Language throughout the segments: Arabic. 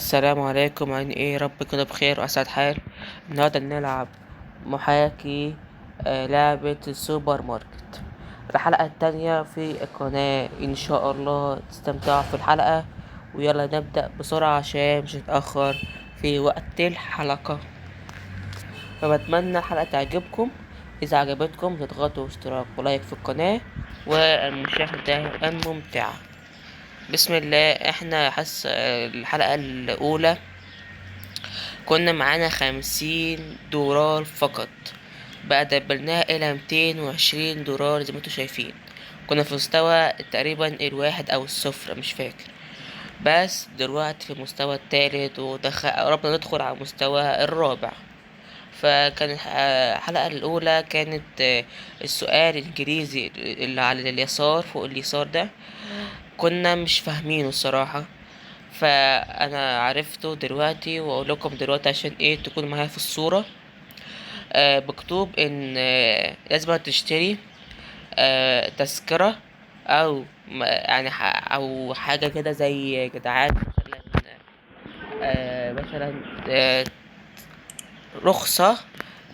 السلام عليكم، عاملين ايه؟ رب كده بخير واسعد حال. النهارده نلعب محاكي لعبة السوبر ماركت. الحلقة التانية في القناة، ان شاء الله تستمتعوا في الحلقة. ويلا نبدأ بسرعة عشان مش نتأخر في وقت الحلقة. فبتمنى الحلقة تعجبكم. اذا عجبتكم تضغطوا اشتراك ولايك في القناة والمشاهدة الممتعة. بسم الله. احنا الحلقة الأولى كنا معانا 50 دولار فقط، بقى دبلناها إلى 220 دولار زي ما انتوا شايفين. كنا في مستوى تقريبا الواحد أو الصفر، مش فاكر. بس دلوقتي في المستوى التالت قربنا ندخل على المستوى الرابع. فكان الحلقة الأولى كانت السؤال الإنجليزي اللي على اليسار فوق اليسار ده كنا مش فاهمينه الصراحة. فانا عرفته دلوقتي واقول لكم دلوقتي عشان ايه تكون معايا في الصورة. مكتوب ان لازم تشتري تذكرة او يعني او حاجة كده زي جدعان، مثلا مثلا آه رخصة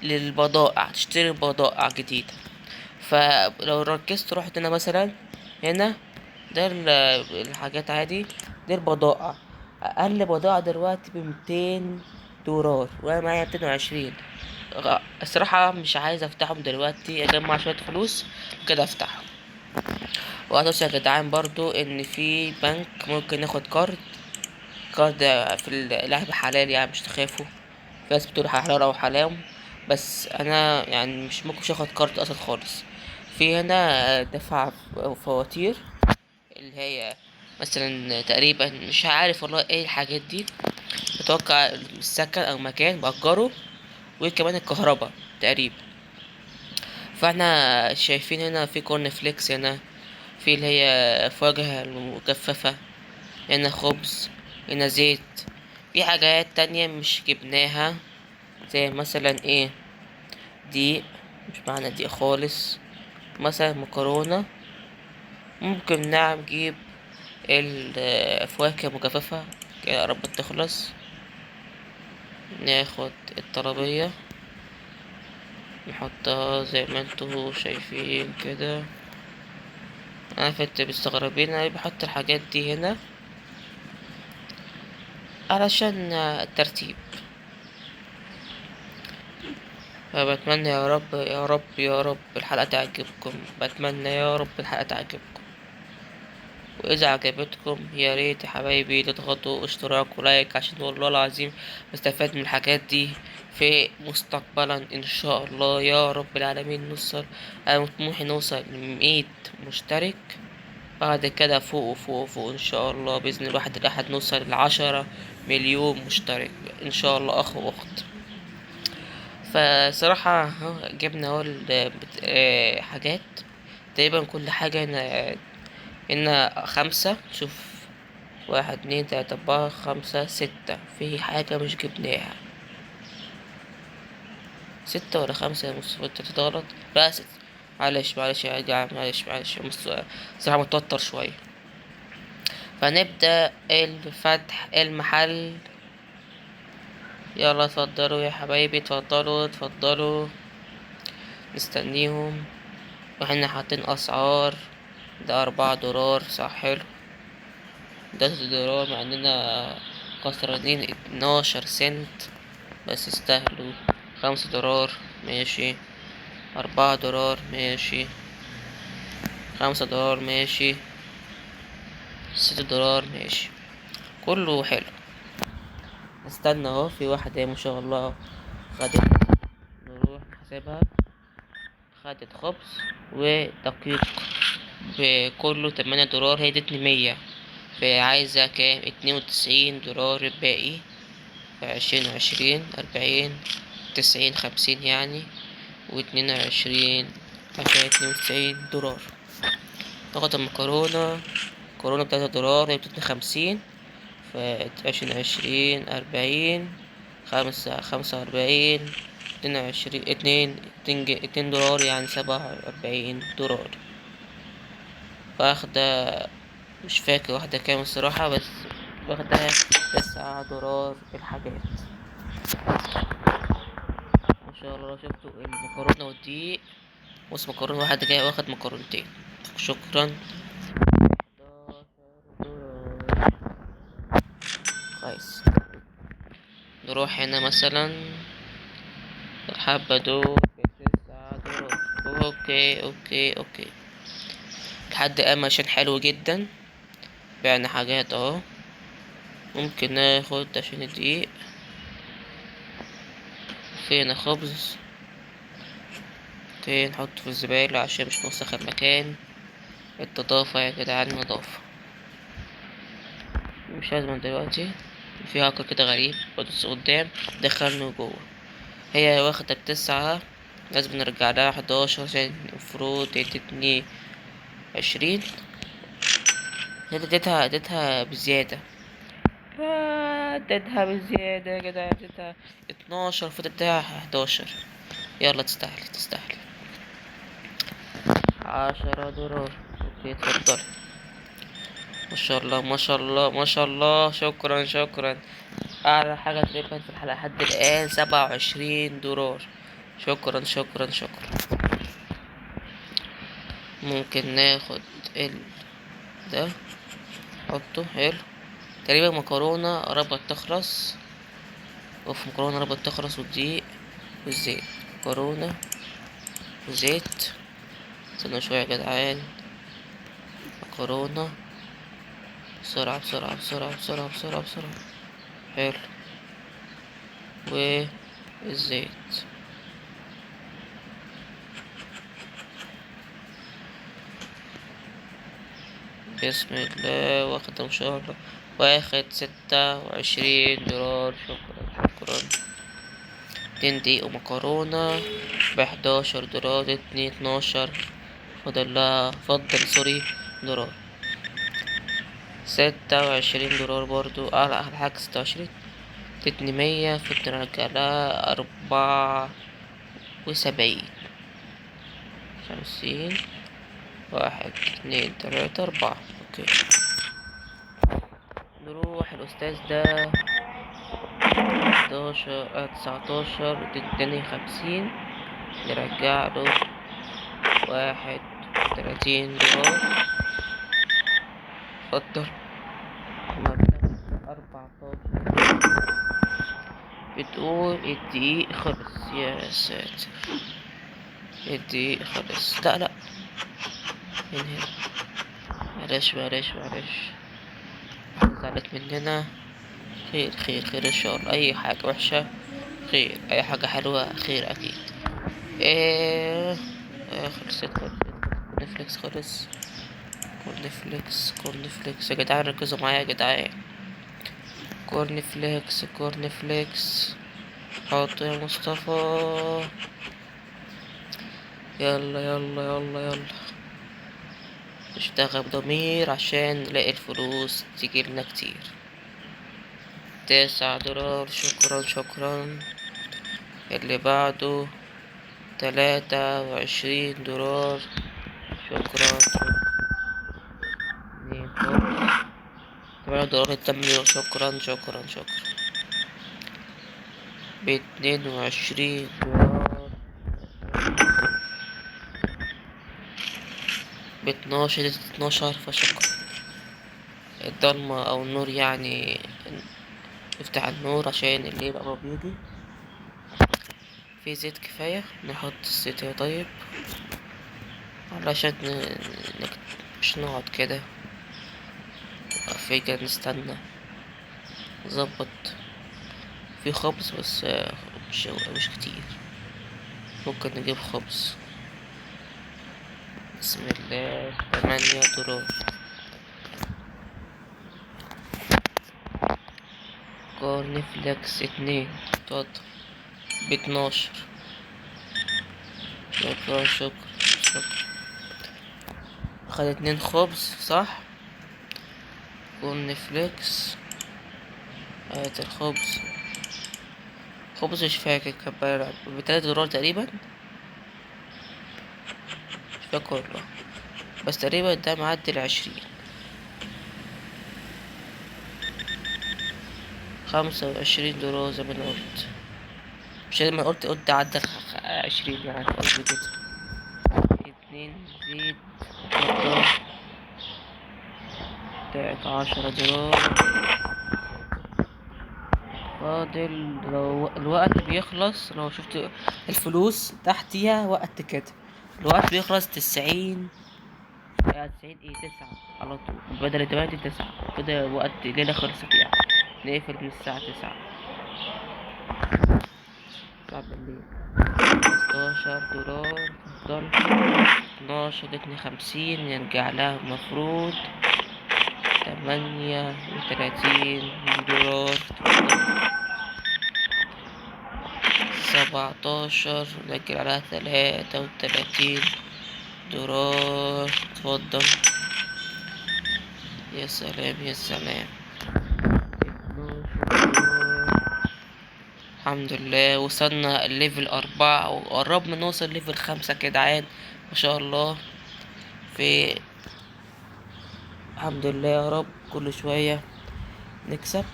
للبضائع، تشتري بضائع جديدة. فلو ركزت رحت هنا مثلا، هنا ده الحاجات عادي، دي البضائع. اقل بضاعة دلوقتي ب200 دولار وانا معايا 220. الصراحة مش عايز افتحهم دلوقتي، اجمع شوية فلوس كده افتحهم. وهتوصل يا جدعان برضو ان في بنك ممكن ناخد كارد في اللعب حلال، يعني مش تخافوا. في ناس بتقول حلال او حرام، بس انا يعني مش هاخد كارد اصلا خالص. في هنا دفع فواتير اللي هي مثلا تقريبا، مش عارف والله ايه الحاجات دي. اتوقع السكن او مكان بأجره، وكمان الكهرباء تقريبا. فاحنا شايفين هنا في كورن فليكس، هنا في اللي هي فواكه المجففة، هنا خبز، هنا زيت. في حاجات تانية مش جبناها، زي مثلا ايه، دقيق، مش معانا دقيق خالص. مثلا مكرونة، ممكن نعم نجيب الفواكه المجففة كده قربت تخلص. ناخد الطلبية نحطها زي ما انتوا شايفين كده. انا كنت مستغربين انا بحط الحاجات دي هنا علشان الترتيب. فبتمنى يا رب يا رب يا رب الحلقة تعجبكم، بتمنى يا رب الحلقة تعجبكم. واذا عجبتكم يا ريت يا حبايبي تضغطوا اشتراك ولايك، عشان والله العظيم بستفاد من الحاجات دي في مستقبلا ان شاء الله يا رب العالمين. نوصل، انا طموحي نوصل ل100 مشترك، بعد كده فوق وفوق وفوق ان شاء الله باذن الواحد الاحد نوصل ل10 مليون مشترك ان شاء الله، اخ واخت. فصراحة جبنا اهو حاجات تقريبا كل حاجة هنا 5. شوف، 1 2 3 4 5 6، في حاجة مش جبناها. 6 ولا 5 يا مصطفى؟ انت غلط. لا 6. معلش يا جدع، معلش صراحة متوتر شوية. فنبدأ الفتح المحل. يلا اتفضلوا يا حبايبي، اتفضلوا مستنيهم. واحنا حاطين اسعار، ده 4 دولار، صح حلو. ده 6 دولار مع اننا خسرانين 12 سنت، بس يستاهلوا. 5 دولار ماشي، 4 دولار ماشي، 5 دولار ماشي، 6 دولار ماشي، كله حلو. استنى اهو، في واحدة ما شاء الله خدت، نروح نحسبها. خدت خبز ودقيق بكله 8 دولار، هي ادتني 100. فعايزة كام؟ 92 دولار الباقي. 20 20 40 90 50 يعني، و22 عشان 92 دولار. ناخد المكرونة، كورونا ب3 دولار، هي بتدي 50. ف20 40 45 22 2 دولار، يعني 47 دولار. واخدة مش فاكر واحدة كام الصراحة، بس واخدة 9 دولار الحاجات. ما شاء الله. شفتوا المكرونة والدقيق؟ بص، مكرونة واحد جاي واخد مكرونتين. شكرا. 11 دولار. كويس. نروح هنا مثلا، الحبة دول ب9 دولار. اوكي اوكي اوكي. لحد عشان حلو جدا. بعنا حاجات اهو. ممكن ناخد عشان الدقيق. فينا خبز. اوكي، نحطه في الزبالة عشان مش نوسخ المكان. النظافة يا جدعان، نظافة. مش لازم دلوقتي. في هاكر كده غريب بدوس قدام دخلني جوه. هي واخدة ب9. لازم نرجع لها 11 عشان المفروض ادتني 20. اديتها بزيادة. اديتها بزيادة يا جدع. اديتها 12 المفروض اديها 11. يلا، تستاهل. 10 دولار. اوكي، اتفضل. ما شاء الله ما شاء الله ما شاء الله. شكرا. اعلى حاجة تقريبا في الحلقة لحد الان 27 دولار. شكرا. ممكن ناخد ده. حطه حلو. تقريبا مكرونة قربت تخلص. مكرونة قربت تخلص، والدقيق والزيت. مكرونة وزيت. استنوا شوية يا جدعان. مكرونة. بسرعة. حلو. والزيت. بسم الله. واخد ان شاء الله. واخد 26 دولار. شكرا. 2 دقيق ومكرونة ب11 دولار. 12. فضل دولار. 26 دولار برضو. أحلى حاجة 26. تدني 100. نرجع لها 74. 50. 1 2 3 4. اوكي. نروح الأستاذ ده. 11 19. تدني 50. نرجع له 31 دولار. اتفضل. 14. بتقول الدقيق خلص. يا ساتر، الدقيق خلص. لا، من هنا. معلش. زعلت مننا. خير ان شاء الله. اي حاجة وحشة خير، اي حاجة حلوة خير اكيد. ايه. خلصت. كورنفليكس خلص. كورنفليكس يا جدعان، ركزوا معايا يا جدعان. كورنفليكس. حط يا مصطفى. يلا. نشتغل بضمير عشان نلاقي الفلوس تجيلنا كتير. 9 دولار. شكرا. اللي بعده 23 دولار. شكرا. 8 دولار التمر. شكرا. ب22 دولار. ب12. 12. فشكرا. الضلمة او النور يعني. نفتح النور عشان الليل قرب يجي. في زيت كفاية. نحط الزيت يا طيب. علشان مش نقعد كده فيجا نستنى. نظبط. في خبز بس مش كتير. ممكن نجيب خبز. بسم الله. 8 دولار. كورنفليكس 2. اتفضل. ب12. شكرا. خد 2 خبز صح. كورنفليكس. هات الخبز. مش فاكر كان ب3 دولار تقريبا. مش فاكر والله. بس تقريبا ده معدي 20. $25 زي ما انا قلت. مش زي ما قلت عدى 20 يعني قصدي كده. 2 زيت نقطة بتاعت $10. فاضل لو الوقت بيخلص، لو شفت الفلوس تحتيها وقت كده، الوقت بيخلص 90. 90 ايه 9 على طول، بدل دلوقتي 9 كده، وقت الليلة خلصت يعني. نقفل من الساعة 9 بالليل. $15 تفضل. 12 ادتني 50، يرجع لها المفروض $38 تفضل. 17 نرجع عليها $33 تفضل. يا سلام يا سلام. 12 الحمد لله. وصلنا الليفل 4 وقربنا نوصل ليفل 5 كده عاد ما شاء الله. في الحمد لله يا رب كل شوية نكسب.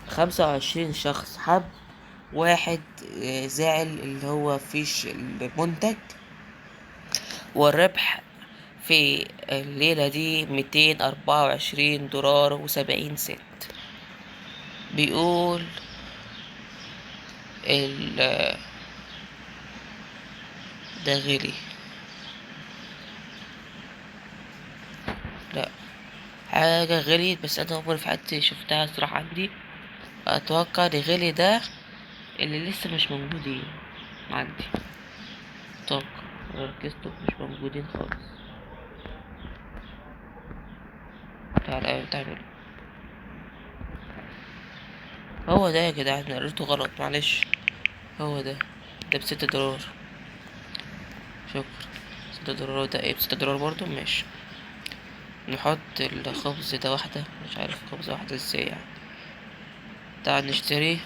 25 شخص حب واحد زعل اللي هو فيش المنتج. والربح في الليلة دي $224.70. بيقول ال ده غلي. لا حاجة غليت، بس انا عمري في حياتي شفتها صراحة عندي. اتوقع اللي غلي ده اللي لسه مش موجودين عندي. اتوقع ركزتوا مش موجودين خالص. تعال ايوه تعمل. هو ده يا جدعان، انا قريته غلط معلش. هو ده $6. شكرا. $6 ده ايه؟ $6 برضه ماشي. نحط الخبز ده واحدة، مش عارف خبزة واحدة ازاي يعني. تعال نشتري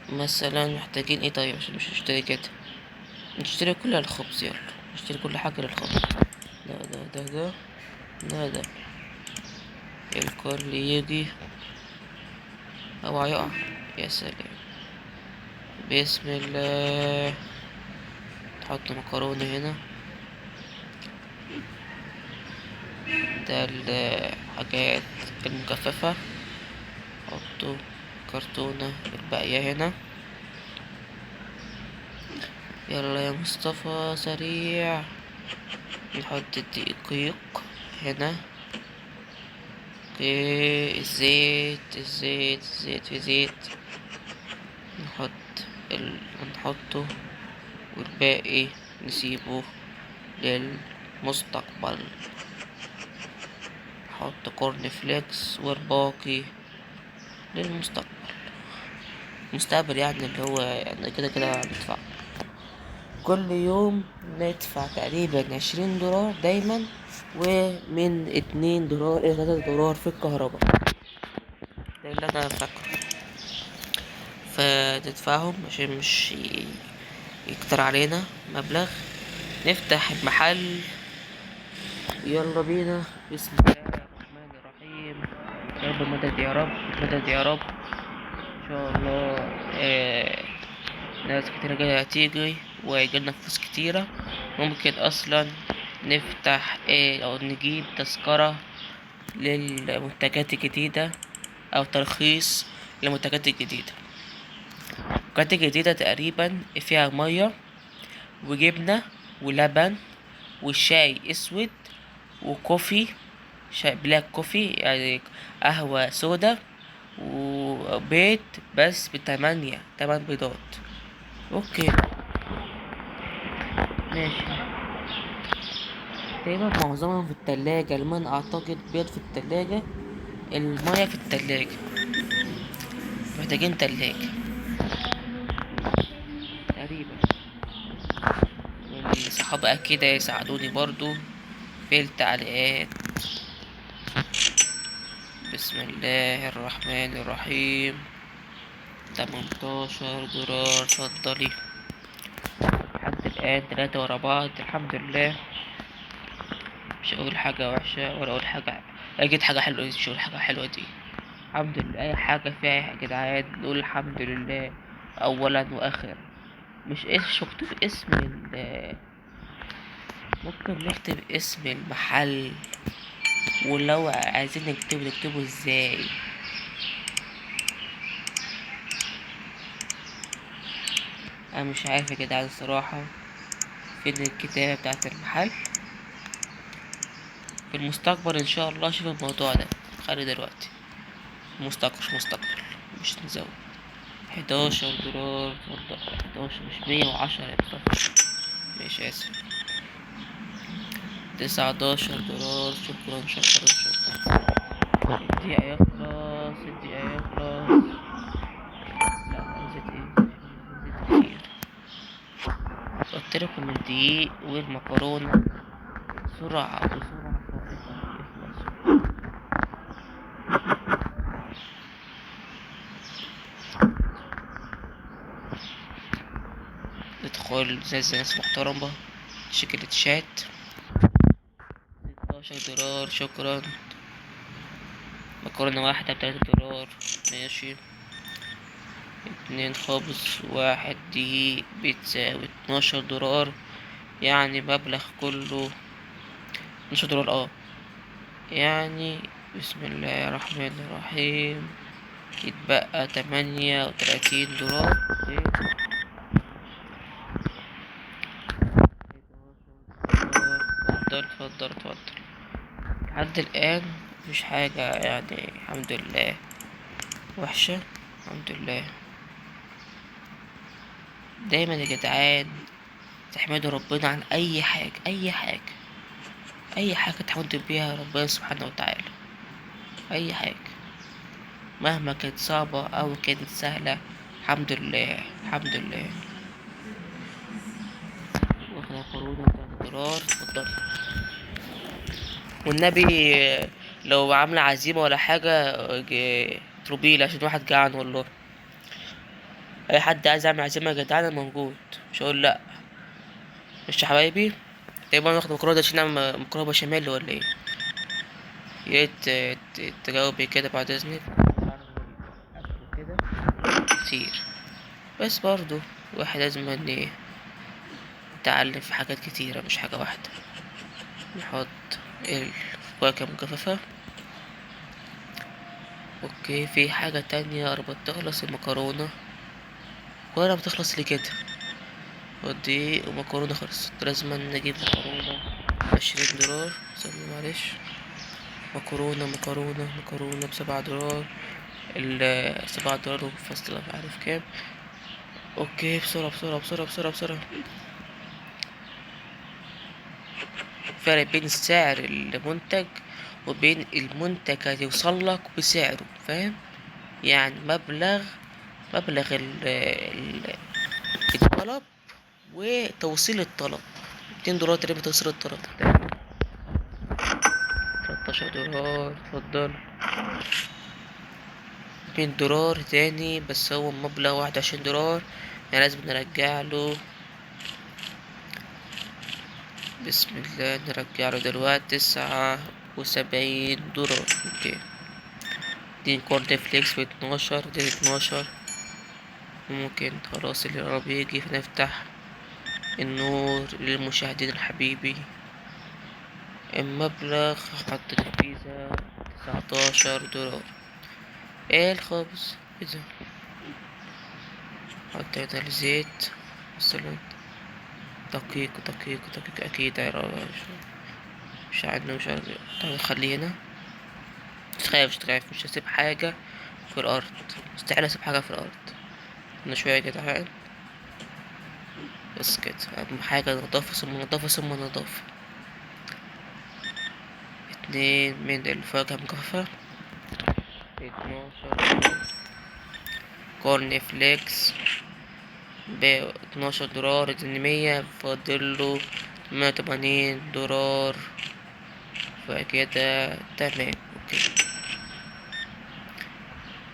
مثلا، محتاجين ايه طيب عشان مش نشتري كده. نشتري كل الخبز، يلا نشتري كل حاجة للخبز. ده الكل يجي او هيقع. يا سلام. بسم الله. تحط مكرونة هنا. ده الحاجات المجففة. حطوا كرتونة الباقية هنا. يلا يا مصطفى سريع. نحط الدقيق هنا. اوكي الزيت في زيت. نحطه والباقي نسيبه للمستقبل. نحط كورن فليكس والباقي للمستقبل. مستقبل يعني اللي هو يعني كده كده هندفع كل يوم. ندفع تقريبا $20 دايما، ومن $2 إلى $3 في الكهرباء. ده اللي أنا فاكره. فتدفعهم عشان مش يكتر علينا مبلغ. نفتح المحل. يلا بينا. بسم الله الرحمن الرحيم. يا رب مدد يا رب، مدد يا رب ان شاء الله. ناس كتيرة جاية هتيجي ويجيلنا فلوس كتيرة. ممكن اصلا نفتح او نجيب تذكرة للمنتجات الجديدة، او ترخيص للمنتجات الجديدة. المنتجات الجديدة تقريبا فيها مية وجبنة ولبن وشاي اسود وكوفي، شاي بلاك كوفي يعني قهوة سودا، وبيض بس تمن بيضات. اوكي ماشي. تقريبا معظمهم في التلاجة، الماء اعتقد بيض في التلاجة، المية في التلاجة. محتاجين تلاجة تقريبا. والصحاب اكيد يساعدوني برضو في التعليقات. بسم الله الرحمن الرحيم. $18 اتفضلي. لحد الآن 3 ورا بعض الحمد لله. مش هقول حاجة وحشة ولا أقول حاجة. أكيد حاجة حلوة، مش هقول حاجة حلوة دي. الحمد لله. اي حاجة فيها يا جدعان نقول الحمد لله اولا واخرا. مش مكتوب اسم ممكن نكتب اسم المحل، ولو عايزين نكتبه ازاي؟ انا مش عارف يا جدعان الصراحة. فين الكتابة بتاعت المحل؟ في المستقبل ان شاء الله اشوف الموضوع ده. خلي دلوقتي مستقبل مش نزود. 11 دولار اتفضل. 11 مش 110 يا مصطفى. ماشي اسف. 19 دولار. شكرا. الدقيقة يخلص. لا نسيت ايه؟ نسيت كتير. قلت لكم الدقيق والمكرونة بسرعة فائقة يخلصوا. ندخل زي ناس محترمة. شكلت شات. 16 دولار شكرا. مكرونة واحدة ب3 دولار. ماشي. 2 خبز 1 دقيق بتساوي 12 دولار. يعني مبلغ كله 12 دولار يعني بسم الله الرحمن الرحيم يتبقى 38 دولار. اتفضل. لحد الآن مفيش حاجة يعني الحمد لله وحشة. الحمد لله. دايما يا جدعان تحمدوا ربنا عن أي حاجة تحمدوا بيها ربنا سبحانه وتعالى. أي حاجة مهما كانت صعبة أو كانت سهلة. الحمد لله. واخدة قروض 3 دولار. اتفضل. والنبي لو عاملة عزيمة ولا حاجة اطلبيلي عشان واحد جعان والله. اي حد عايز يعمل عزيمة يا جدعان أنا موجود. مش هقول لا. مش يا حبايبي؟ تقريبا واخد مكرونة عشان نعمل مكرونة بشاميل ولا ايه؟ يا ريت تجاوبي كده بعد اذنك. كده كتير. بس برضو الواحد لازم ان ايه يتعلم في حاجات كتيرة مش حاجة واحدة. نحط الفواكه مجففة. اوكي في حاجة تانية قربت تخلص المكرونة. ولا بتخلص لي كده؟ ودي ومكرونة خلصت. لازم نجيب مكرونة 20 دولار. استنى معلش. مكرونة ب7 دولار. ال7 دولار وفصل مش عارف كام. اوكي بسرعة. فرق بين سعر المنتج وبين المنتج هيوصلك بسعره. فاهم؟ يعني مبلغ الطلب وتوصيل الطلب. 200 دولار تقريبا توصيل الطلب. 13 دولار اتفضل. 200 دولار تاني بس هو مبلغ 21 دولار. يعني لازم نرجع له. بسم الله نرجع له دلوقتي 79 دولار. اوكي. دي كورن فليكس ب12. دي 12. ممكن خلاص اللي قرب يجي فنفتح النور للمشاهدين الحبيبي. المبلغ حط الفيزا 19 دولار. ايه الخبز ايه ده؟ حط هنا الزيت مثلا. دقيق اكيد مش عندنا مش عارف. طب خليه هنا. مش تخاف مش هسيب حاجة في الارض. مستحيل اسيب حاجة في الارض. انا شوية يا جدعان. بس كده اهم حاجة نظافة ثم نظافة. 2 من الفواكه مجففة. 12 كورن فليكس ب12 دولار. اديني 100 فاضله 180 دولار. فكده تمام. اوكي.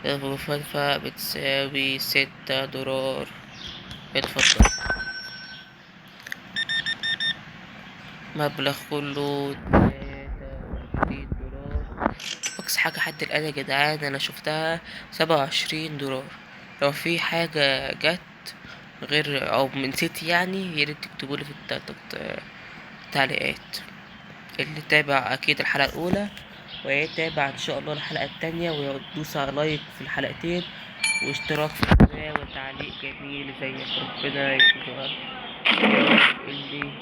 الغرفة بتساوي 6 دولار. اتفضل. مبلغ كله 23 دولار. حاجة حد الآن يا جدعان أنا شفتها 27 دولار. لو في حاجة جت غير أو نسيت يعني، ياريت تكتبولي في التعليقات. اللي تابع أكيد الحلقة الأولى ويتابع إن شاء الله الحلقة التانية، ويدوس على لايك في الحلقتين واشتراك في القناة وتعليق جميل زيك. ربنا يكرمك اللي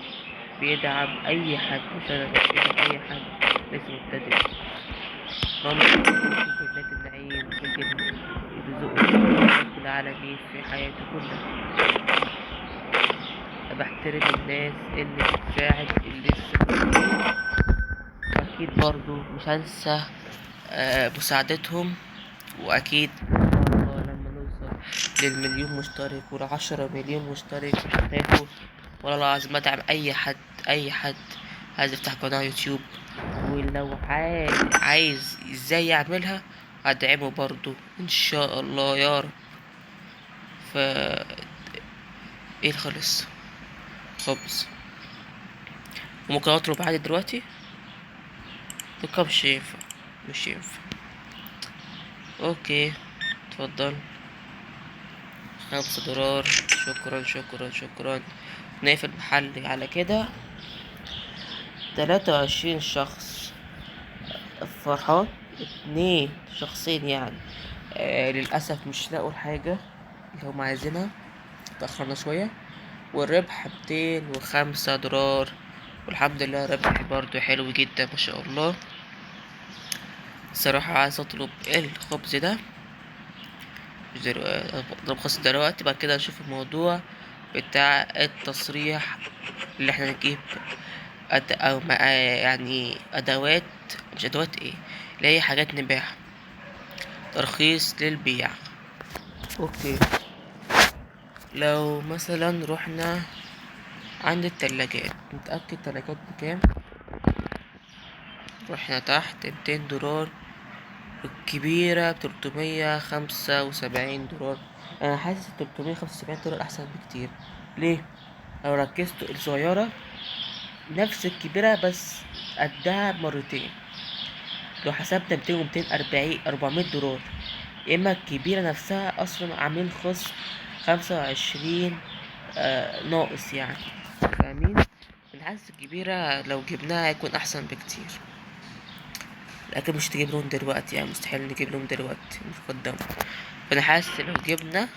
بيدعم أي حد، مش أنا بس بيدعم أي حد لسه مبتدئ. رمز جنات النعيم في الجنة يرزقه رب العالمين في حياته كلها. بحترم الناس اللي بتساعد اللي لسه مبتدئين، وأكيد برضو مش هنسى مساعدتهم. وأكيد إن شاء الله لما نوصل للمليون مشترك وال10 مليون مشترك مش هتاخد والله العظيم أدعم أي حد. أي حد عايز يفتح قناة يوتيوب ولو عايز ازاي يعملها هدعمه برضو ان شاء الله يا رب. ف ايه خلص خبز وممكن اطلب عادي دلوقتي. مش ينفع، مش ينفع. اوكي اتفضل. 5 دولار. شكرا شكرا شكرا. نقفل المحل على كده. 23 شخص فرحان. 2 شخصين يعني للأسف مش لاقوا الحاجة اللي هم عايزينها، تأخرنا شوية. والربح 205 دولار، والحمد لله ربح برضو حلو جدا ما شاء الله. صراحة عايز اطلب الخبز ده اطلب خاص دلوقتي، بعد كده نشوف الموضوع بتاع التصريح اللي احنا نجيب او يعني ادوات، مش ادوات ايه اللي هي حاجات نبيعها، ترخيص للبيع. اوكي لو مثلا رحنا عند التلاجات نتأكد التلاجات بكام. رحنا تحت 200 دولار، الكبيرة ب375 دولار. أنا حاسس 375 دولار أحسن بكتير. ليه؟ لو ركزتوا الصغيرة نفس الكبيرة بس قدها مرتين. لو حسبنا 200 و240 400 دولار. إما الكبيرة نفسها أصلا عاملين خصم 25 ناقص يعني، فاهمين؟ أنا حاسس الكبيرة لو جبناها هيكون أحسن بكتير، لكن مش تجيب لهم دلوقتي يعني، مستحيل نجيب لهم دلوقتي مش قدام. فانا حاسس لو جبنا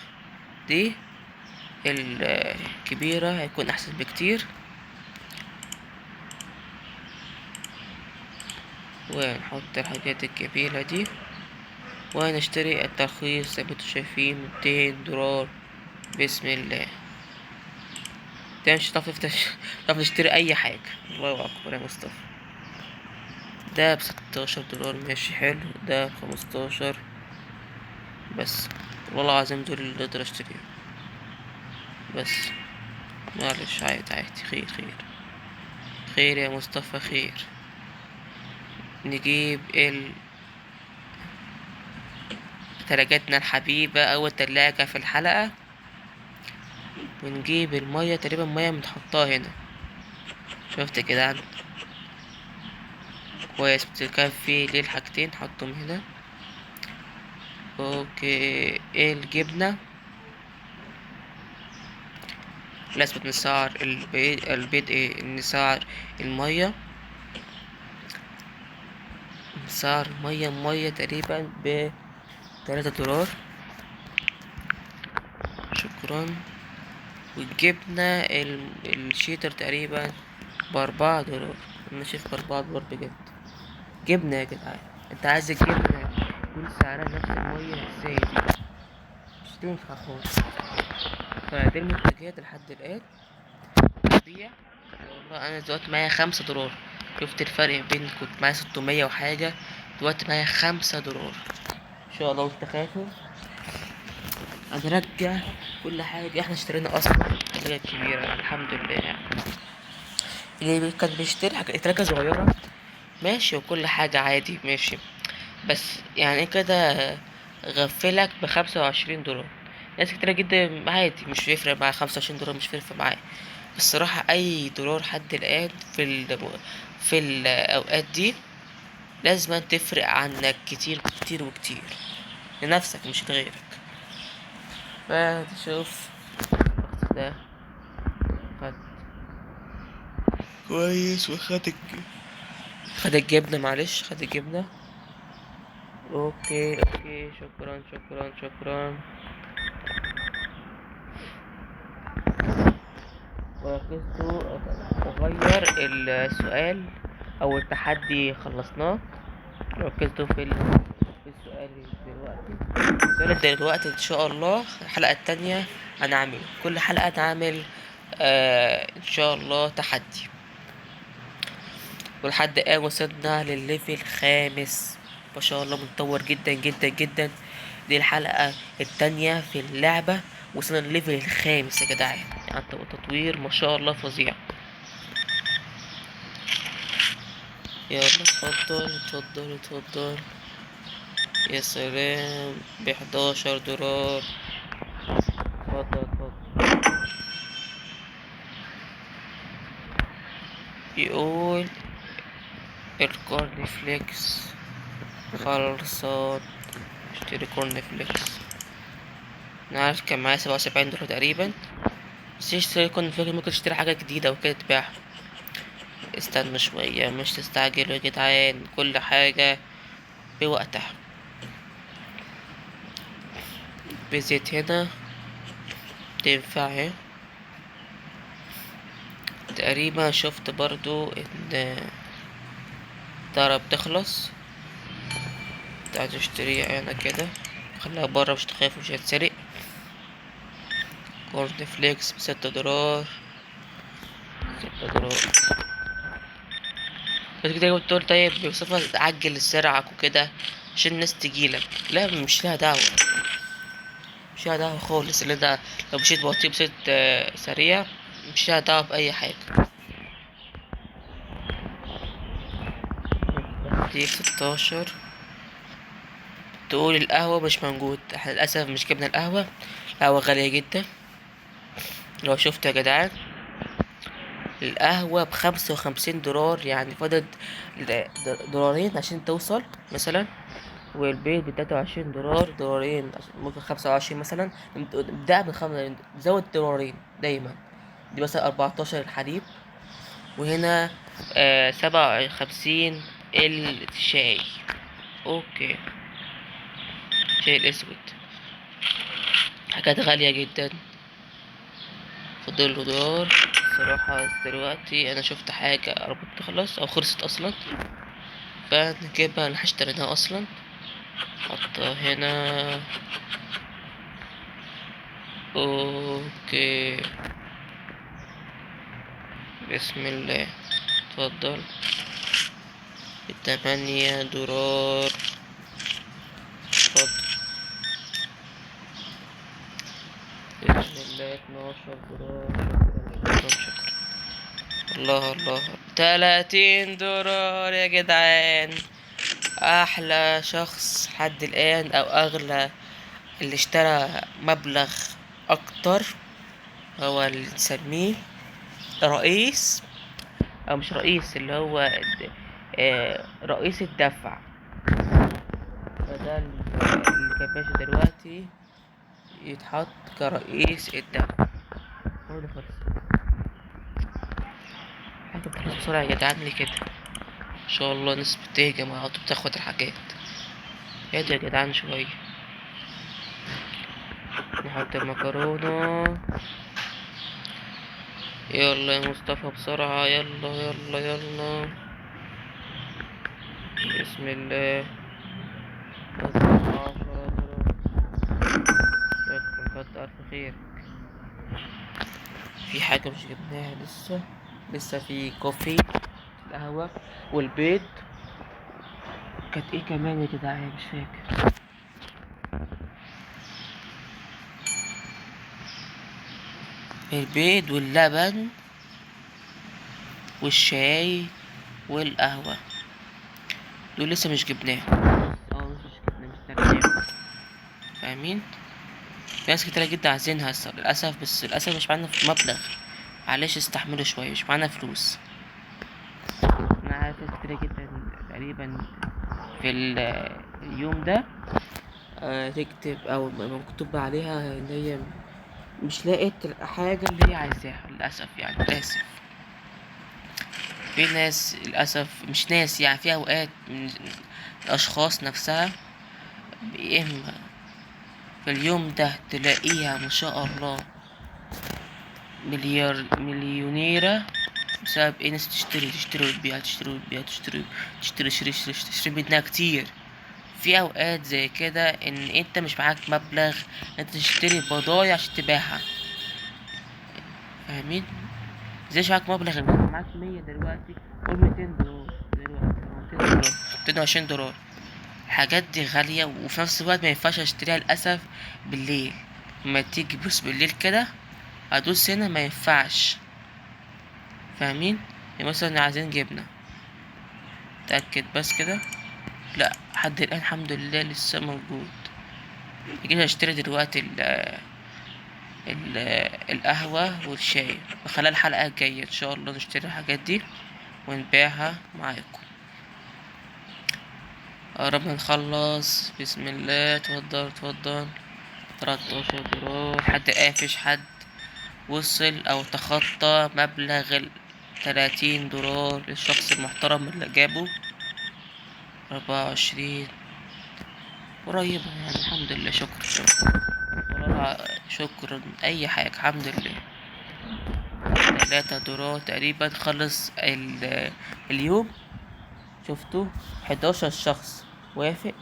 دي الكبيرة هيكون احسن بكتير. ونحط الحاجات الجميلة دي ونشتري الترخيص زي ما انتوا شايفين 200 دولار. بسم الله. ده مش هتعرف تعرف تشتري اي حاجة. الله اكبر يا مصطفى. ده ب16 دولار ماشي حلو. ده ب15 بس. والله العظيم دول اللي اقدر اشتريهم بس. معلش عادي عادي، خير خير خير يا مصطفى خير. نجيب تلاجتنا الحبيبة، أول تلاجة في الحلقة. ونجيب المية، تقريبا مية متحطها هنا. شفت كده كويس، بتكفي ليه الحاجتين حطهم هنا. اوكي الجبنة لازم نسعر البيض ايه، نسعر المية. نسعر مية تقريبا ب3 دولار. شكرا. والجبنة الشيتر تقريبا ب4 دولار. انا شايف ب4 دولار بجد. جبنة يا جدعان، انت عايز الجبنة يكون سعرها نفس المية ازاي دي؟ مش تنفع خالص. فدي المنتجات لحد الآن بيع. والله انا دلوقتي معايا 5 دولار. شفت الفرق بين كنت معايا 600 وحاجة، دلوقتي معايا 5 دولار. ان شاء الله مستخافوا هنرجع كل حاجة احنا اشترينا اصلا. التلاجة كبيرة الحمد لله يعني. اللي كان بيشتري حاجة تلاجة صغيرة ماشي وكل حاجة عادي ماشي، بس يعني كده غفلك ب25 دولار. ناس كتيرة جدا عادي مش بيفرق معايا 25 دولار، مش بيفرق معايا. الصراحة أي دولار حد الآن في الأوقات دي لازم تفرق عنك كتير كتير وكتير، لنفسك مش لغيرك. فتشوف ده خد كويس، خد الجبنة، معلش خد الجبنة. اوكي اوكي، شكرا شكرا شكرا. وركزتوا وغير السؤال او التحدي خلصناه. ركزتوا في السؤال دلوقتي. السؤال دلوقتي ان شاء الله الحلقة التانية هنعمل كل حلقة نعمل ان شاء الله تحدي. ولحد الآن وصلنا للليفل الخامس، ما شاء الله متطور جدا جدا جدا. دي الحلقة التانية في اللعبة، وصلنا للليفل الخامس يا جدعان، يعني تطوير ما شاء الله فظيع. يلا اتفضل اتفضل اتفضل. يا سلام، ب11 دولار. اتفضل اتفضل. يقول الكورن فليكس خلصان. اشتري كورن فليكس. انا عارف كان معايا 77 دولار تقريبا، بس اشتري كورن فليكس ممكن تشتري حاجة جديدة وكده تبيعها. استنى شوية، مش تستعجلوا يا جدعان، كل حاجة بوقتها. بزيت هنا تنفع اهي. تقريبا شفت برضو ان ترى بتخلص، تعال تشتريها انا كده. خليها برا مش تخاف مش هتسرق. كورن فليكس ب6 دولار. 6 دولار. بس كده بتقول طيب بصفة عجل سرعك وكده عشان الناس تجيلك. لا مش لها دعوة، مش لها دعوة خالص. اللي ده لو مشيت بطيء بصيت سريع، مش لها دعوة بأي حاجة. دي 16. تقول القهوة مش موجود، احنا للأسف مش جبنا القهوة. القهوة غالية جدا. لو شفت يا جدعان القهوة ب55 دولار، يعني فاضل دولارين عشان توصل مثلا. والبيت ب23 دولار، دولارين ممكن 25 مثلا. ابدأ زود دولارين دايما. دي مثلا 14 الحليب. وهنا 57 الشاي. اوكي، الشاي الاسود حاجات غالية جدا. فضل له دولار. صراحة دلوقتي انا شفت حاجة قربت تخلص او خلصت اصلا، فنجيبها اللي اشتريناها اصلا. حطها هنا. اوكي، بسم الله. اتفضل. ب8 دولار. اتفضل. بسم الله. 12 دولار. شكرا شكرا. الله الله. 30 دولار يا جدعان. احلى شخص لحد الان او اغلى اللي اشترى مبلغ اكتر هو اللي نسميه رئيس، او مش رئيس، اللي هو رئيس الدفع. فده اللي كان ماشي دلوقتي يتحط كرئيس الدفع. هو ده خلص. حاجة بتخلص بسرعة يا جدعان ليه كده؟ ان شاء الله ناس بتهجم على طول بتاخد الحاجات. هادي يا جدعان شوية. نحط المكرونة. يلا يا مصطفى بسرعة، يلا يلا يلا. بسم الله. 10 دولار. شكرا كتر ألف خير. في حاجة مش جبناها لسه. لسه في كوفي، القهوة والبيض. كانت ايه كمان يا جدعان مش فاكر. البيض واللبن والشاي والقهوة، دول لسه مش جبناهم. مش جبناهم. فاهمين؟ في ناس كتيرة جدا عايزينها للأسف، بس للأسف مش معانا في مبلغ. معلش استحملوا شوية، مش معانا فلوس. أنا عارف ناس كتيرة جدا تقريبا في اليوم ده تكتب او مكتوب عليها ان هي مش لقيت الحاجة اللي هي عايزاها للأسف، يعني آسف. في ناس للأسف، مش ناس يعني، في أوقات من الأشخاص نفسها يا إما في اليوم ده تلاقيها ما شاء الله مليونيرة بسبب ايه؟ ناس تشتري وتبيع، تشتري وتبيع، تشتري منها كتير. في اوقات زي كده ان انت مش معاك مبلغ انت تشتري بضايع عشان تبيعها، فاهمين؟ زي مش معاك مبلغ، انت معاك 100 دلوقتي، قول 200 دولار دلوقتي، أو 200 دولار، 220 دولار. الحاجات دي غالية، وفي نفس الوقت ما ينفعش اشتريها للأسف بالليل. لما تيجي بص بالليل كده هدوس هنا، ما ينفعش، فاهمين؟ يعني مثلا عايزين جبنة، تأكد بس كده، لا لحد الآن الحمد لله لسه موجود. جيت اشتري دلوقتي ال القهوة والشاي. خلال الحلقة الجاية ان شاء الله نشتري الحاجات دي ونبيعها معاكم. قربنا نخلص، بسم الله، اتفضل اتفضل. 13 دولار. حد الآن مفيش حد وصل او تخطى مبلغ 30 دولار. الشخص المحترم اللي جابه 24 قريبة يعني، الحمد لله. شكرا والله، شكرا اي حاجة، الحمد لله. 3 دولار تقريبا. خلص اليوم. شفتوا 11 شخص وافق،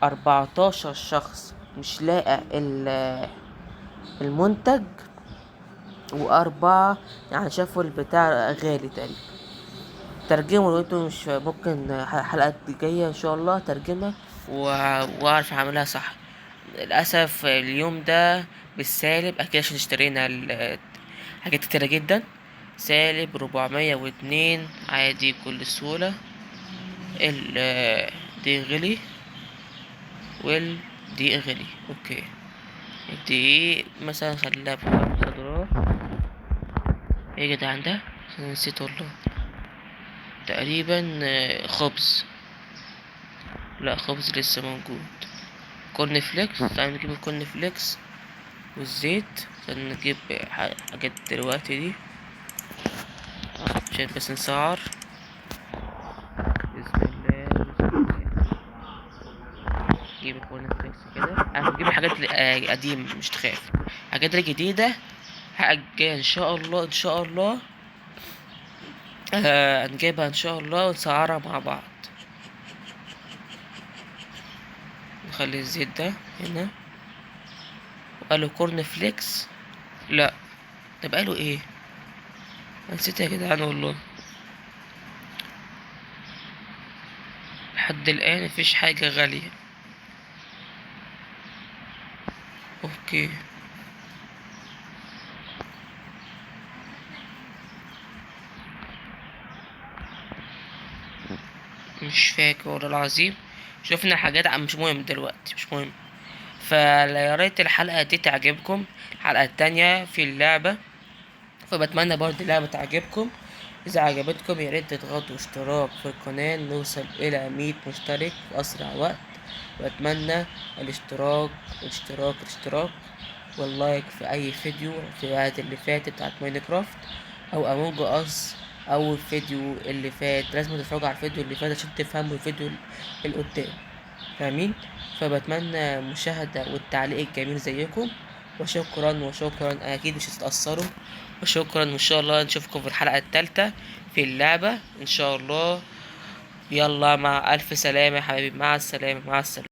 14 شخص مش لاقى المنتج، وأربعة يعني شافوا البتاع غالي تقريبا. ترجموا لو انتوا مش ممكن، الحلقة الجاية ان شاء الله ترجمة واعرف اعملها صح. للأسف اليوم ده بالسالب اكيد عشان اشترينا حاجات كتيرة جدا. سالب 402 عادي بكل سهولة. دي غلي والدقيق غلي. اوكي، الدقيق مثلا خليها ب5 دولار. ايه يا جدعان ده؟ أنا نسيت والله. تقريبا خبز. لا، خبز لسه موجود. كورن فليكس، تعالى نجيب الكورن فليكس والزيت عشان نجيب حاجات دلوقتي دي، عشان بس نسعر. بسم الله بسم الله. نجيب الكورن فليكس كده. انا هجيب الحاجات القديمة، مش تخاف. الحاجات الجديدة حاجة ان شاء الله، ان شاء الله هنجيبها ان شاء الله ونسعرها مع بعض. نخلي الزيت ده هنا. وقالوا كورن فليكس. لا، ده قالوا ايه؟ أنا نسيت يا جدعان والله. لحد الان مفيش حاجة غالية. اوكي، مش فاكر والله العظيم. شوفنا حاجات مش مهم دلوقتي، مش مهم. فيا ريت الحلقة دي تعجبكم. الحلقة التانية في اللعبة، فبتمنى برضه اللعبة تعجبكم. إذا عجبتكم يا ريت تضغطوا اشتراك في القناة، نوصل إلى 100 مشترك في أسرع وقت. وأتمنى الاشتراك الاشتراك واللايك في أي فيديو في الفيديوهات اللي فاتت بتاعت ماينكرافت أو أمونج أس، أو الفيديو اللي فات. لازم تتفرجوا على الفيديو اللي فات عشان تفهموا الفيديو اللي قدام، فاهمين؟ فبتمنى المشاهدة والتعليق الجميل زيكم. وشكرا اكيد مش هتتأثروا. وشكرا، وان شاء الله نشوفكم في الحلقة الثالثة في اللعبة ان شاء الله. يلا، مع الف سلامة يا حبايبي، مع السلامة، مع السلامة.